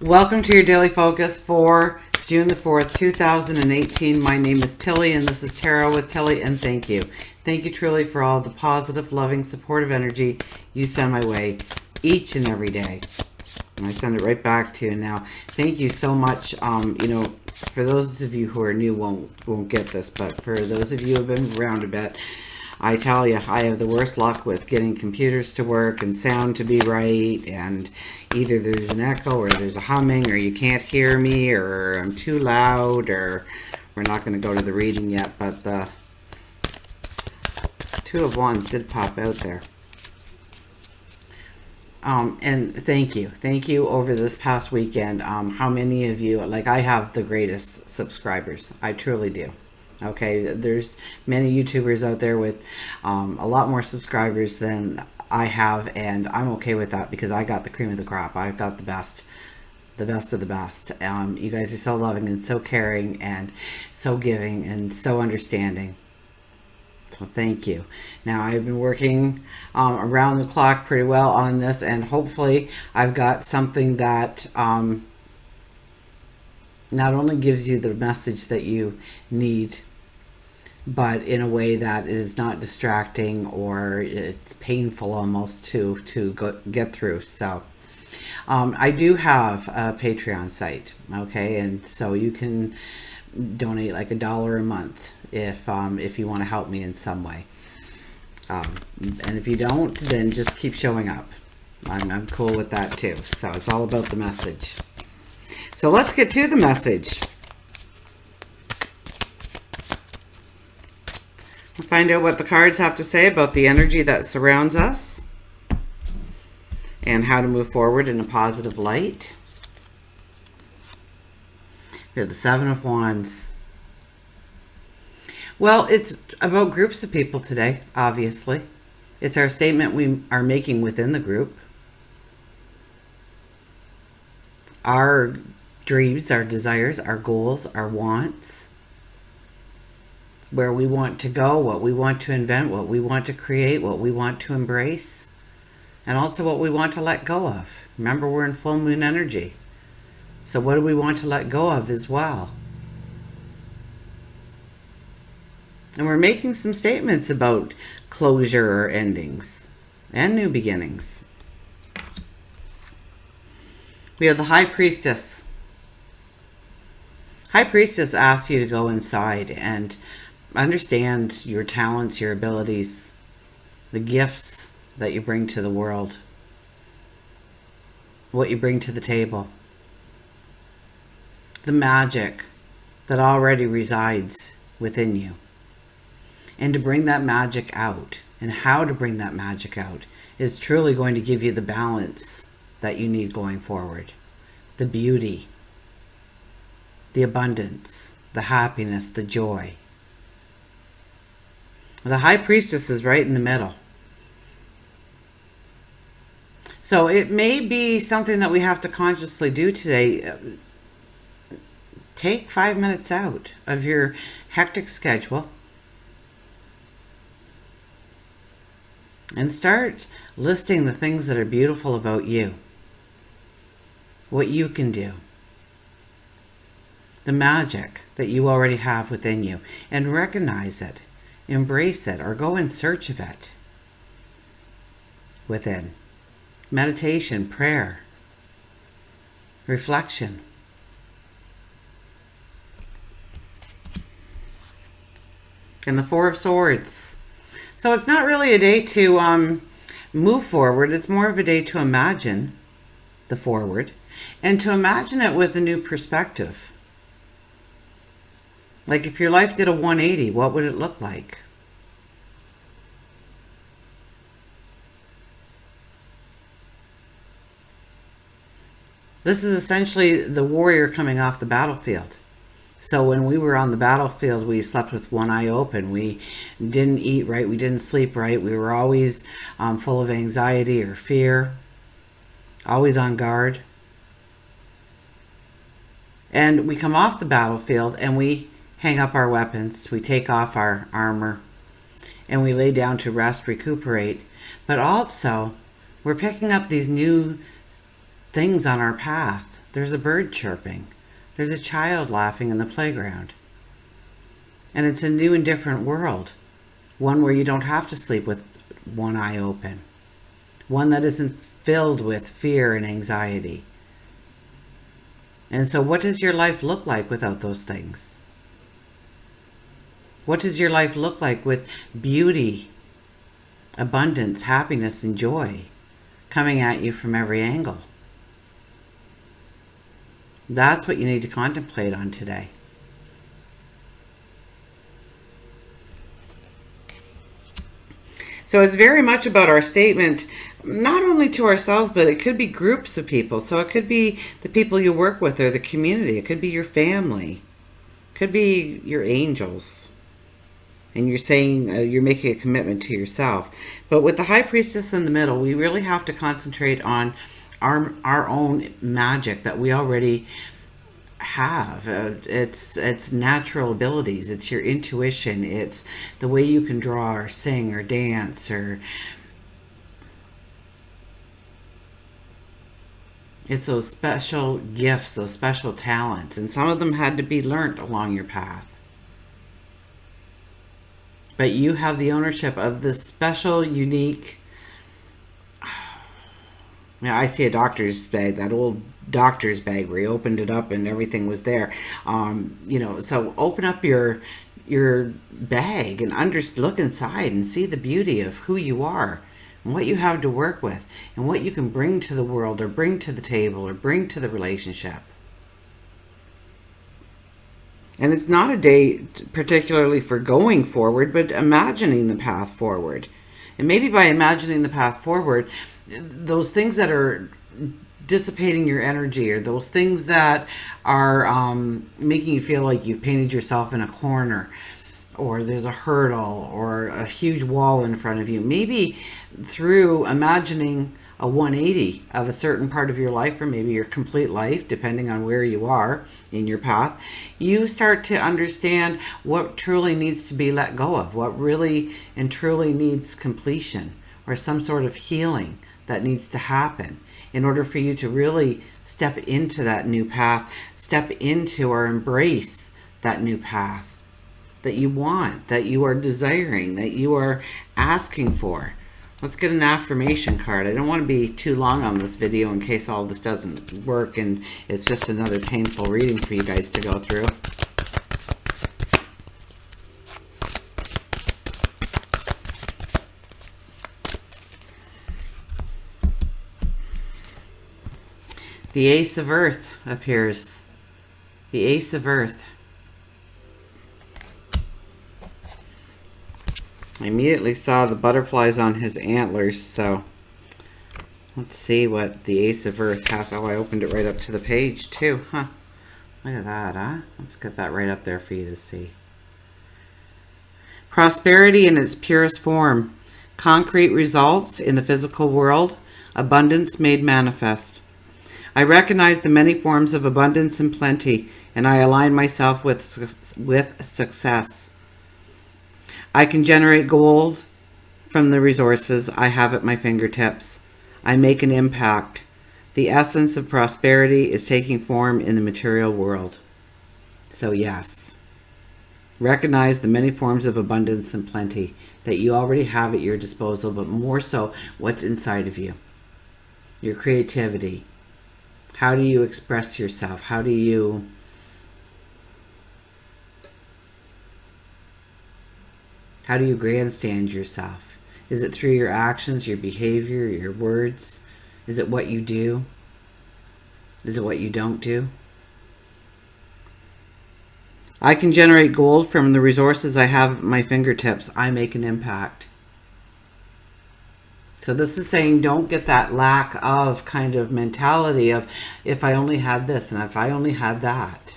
Welcome to your daily focus for June the 4th, 2018. My name is Tilly and this is Tarot with Tilly, and thank you. Thank you truly for all the positive, loving, supportive energy you send my way each and every day. And I send it right back to you now. Thank you so much. For those of you who are new won't get this, but for those of you who have been around a bit, I tell you, I have the worst luck with getting computers to work and sound to be right, and either there's an echo or there's a humming or you can't hear me or I'm too loud, or we're not going to go to the reading yet, but the Two of Wands did pop out there. And thank you over this past weekend. How many of you, like, I have the greatest subscribers. I truly do. Okay, there's many YouTubers out there with a lot more subscribers than I have, and I'm okay with that because I got the cream of the crop. I've got the best of the best. You guys are so loving and so caring and so giving and so understanding. So thank you. Now, I've been working around the clock pretty well on this, and hopefully I've got something that not only gives you the message that you need, but in a way that is not distracting or it's painful almost to get through. So I do have a Patreon site, okay, and so you can donate like $1 a month if you want to help me in some way. And if you don't, then just keep showing up. I'm cool with that too. So it's all about the message. So let's get to the message. We'll find out what the cards have to say about the energy that surrounds us and how to move forward in a positive light. We have the Seven of Wands. Well, it's about groups of people today, obviously. It's our statement we are making within the group. Our dreams, our desires, our goals, our wants, where we want to go, what we want to invent, what we want to create, what we want to embrace, and also what we want to let go of. Remember, we're in full moon energy. So what do we want to let go of as well? And we're making some statements about closure or endings and new beginnings. We have the High Priestess. High Priestess asks you to go inside and understand your talents, your abilities, the gifts that you bring to the world, what you bring to the table, the magic that already resides within you, and to bring that magic out. And how to bring that magic out is truly going to give you the balance that you need going forward, the beauty, the abundance, the happiness, the joy. The High Priestess is right in the middle. So it may be something that we have to consciously do today. Take 5 minutes out of your hectic schedule and start listing the things that are beautiful about you, what you can do, the magic that you already have within you, and recognize it, embrace it, or go in search of it within. Meditation, prayer, reflection. And the Four of Swords. So it's not really a day to move forward. It's more of a day to imagine the forward and to imagine it with a new perspective. Like if your life did a 180, what would it look like? This is essentially the warrior coming off the battlefield. So when we were on the battlefield, we slept with one eye open. We didn't eat right. We didn't sleep right. We were always full of anxiety or fear, always on guard. And we come off the battlefield and we hang up our weapons. We take off our armor and we lay down to rest, recuperate. But also, we're picking up these new things on our path There's a bird chirping. There's a child laughing in the playground. And it's a new and different world. One where you don't have to sleep with one eye open. One that isn't filled with fear and anxiety. And so what does your life look like without those things? What does your life look like with beauty, abundance, happiness, and joy coming at you from every angle? That's what you need to contemplate on today. So it's very much about our statement, not only to ourselves, but it could be groups of people. So it could be the people you work with or the community. It could be your family. It could be your angels. And you're saying you're making a commitment to yourself. But with the High Priestess in the middle, we really have to concentrate on our own magic that we already have. It's natural abilities. It's your intuition. It's the way you can draw or sing or dance, or it's those special gifts, those special talents. And some of them had to be learnt along your path. But you have the ownership of this special, unique... Now, I see a doctor's bag, that old doctor's bag where you opened it up and everything was there. So open up your bag and look inside and see the beauty of who you are and what you have to work with and what you can bring to the world or bring to the table or bring to the relationship. And it's not a day particularly for going forward, but imagining the path forward. And maybe by imagining the path forward, those things that are dissipating your energy, or those things that are making you feel like you've painted yourself in a corner, or there's a hurdle or a huge wall in front of you, maybe through imagining a 180 of a certain part of your life, or maybe your complete life, depending on where you are in your path, you start to understand what truly needs to be let go of, what really and truly needs completion, or some sort of healing that needs to happen in order for you to really step into that new path, step into or embrace that new path that you want, that you are desiring, that you are asking for. Let's get an affirmation card. I don't want to be too long on this video in case all this doesn't work and it's just another painful reading for you guys to go through. The Ace of Earth appears. The Ace of Earth. I immediately saw the butterflies on his antlers, so let's see what the Ace of Earth has. Oh, I opened it right up to the page too, huh? Look at that, huh? Let's get that right up there for you to see. Prosperity in its purest form. Concrete results in the physical world. Abundance made manifest. I recognize the many forms of abundance and plenty, and I align myself with success. I can generate gold from the resources I have at my fingertips. I make an impact. The essence of prosperity is taking form in the material world. So yes, recognize the many forms of abundance and plenty that you already have at your disposal, but more so what's inside of you. Your creativity. How do you express yourself? How do you grandstand yourself? Is it through your actions, your behavior, your words? Is it what you do? Is it what you don't do? I can generate gold from the resources I have at my fingertips. I make an impact. So this is saying don't get that lack of kind of mentality of if I only had this and if I only had that,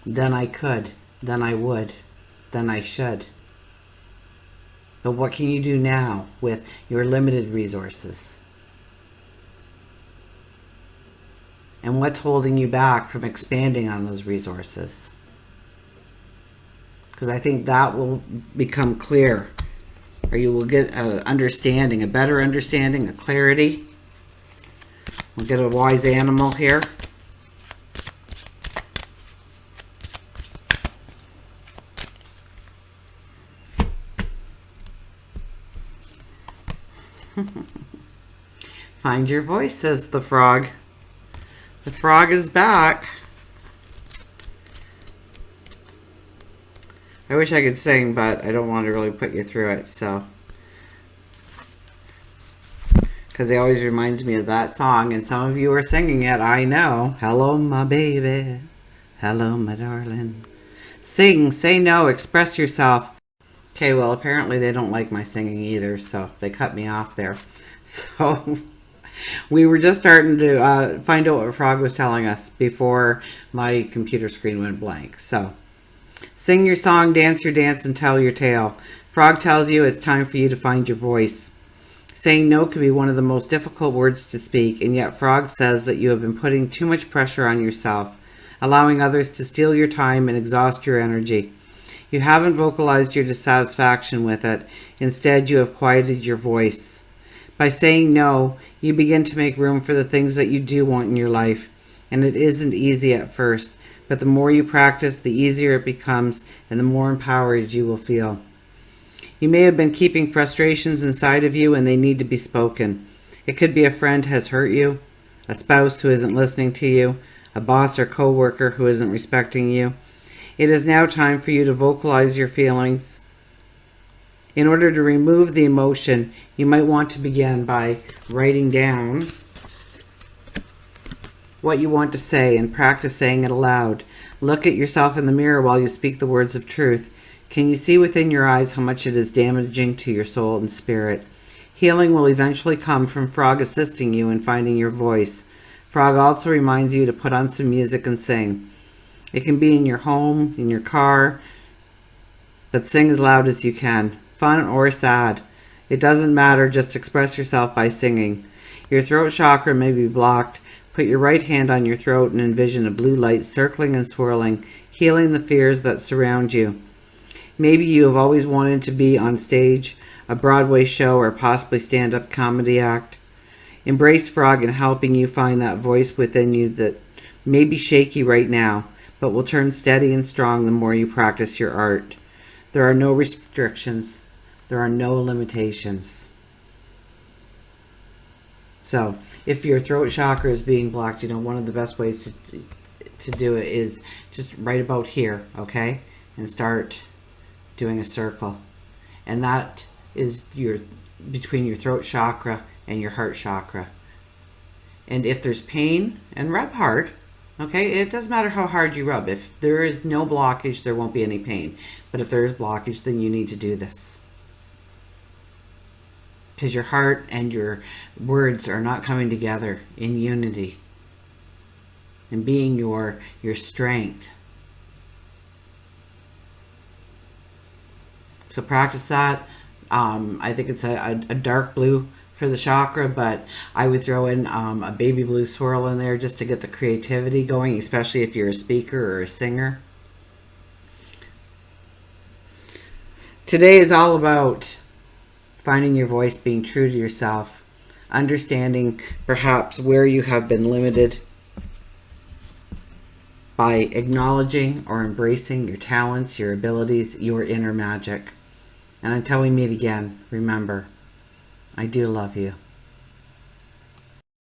then I could, then I would, then I should. But what can you do now with your limited resources? And what's holding you back from expanding on those resources? Because I think that will become clear. Or you will get an understanding, a better understanding, a clarity. We'll get a wise animal here. Find your voice, says the frog. The frog is back. I wish I could sing, but I don't want to really put you through it, so. Because it always reminds me of that song, and some of you are singing it, I know. Hello, my baby. Hello, my darling. Sing, say no, express yourself. Okay, well, apparently they don't like my singing either, so they cut me off there. So we were just starting to find out what Frog was telling us before my computer screen went blank. So, sing your song, dance your dance, and tell your tale. Frog tells you it's time for you to find your voice. Saying no can be one of the most difficult words to speak, and yet Frog says that you have been putting too much pressure on yourself, allowing others to steal your time and exhaust your energy. You haven't vocalized your dissatisfaction with it. Instead, you have quieted your voice. By saying no, you begin to make room for the things that you do want in your life. And it isn't easy at first, but the more you practice, the easier it becomes, and the more empowered you will feel. You may have been keeping frustrations inside of you, and they need to be spoken. It could be a friend has hurt you, a spouse who isn't listening to you, a boss or coworker who isn't respecting you. It is now time for you to vocalize your feelings. In order to remove the emotion, you might want to begin by writing down what you want to say and practice saying it aloud. Look at yourself in the mirror while you speak the words of truth. Can you see within your eyes how much it is damaging to your soul and spirit? Healing will eventually come from Frog assisting you in finding your voice. Frog also reminds you to put on some music and sing. It can be in your home, in your car, but sing as loud as you can, fun or sad. It doesn't matter, just express yourself by singing. Your throat chakra may be blocked. Put your right hand on your throat and envision a blue light circling and swirling, healing the fears that surround you. Maybe you have always wanted to be on stage, a Broadway show, or possibly stand-up comedy act. Embrace Frog in helping you find that voice within you that may be shaky right now, but will turn steady and strong the more you practice your art. There are no restrictions. There are no limitations. So, if your throat chakra is being blocked, one of the best ways to do it is just right about here, okay? And start doing a circle. And that is between your throat chakra and your heart chakra. And if there's pain, and rub hard, okay? It doesn't matter how hard you rub. If there is no blockage, there won't be any pain. But if there is blockage, then you need to do this. Because your heart and your words are not coming together in unity. And being your strength. So practice that. I think it's a dark blue for the chakra, but I would throw in a baby blue swirl in there just to get the creativity going, especially if you're a speaker or a singer. Today is all about finding your voice, being true to yourself, understanding perhaps where you have been limited by acknowledging or embracing your talents, your abilities, your inner magic. And until we meet again, remember, I do love you.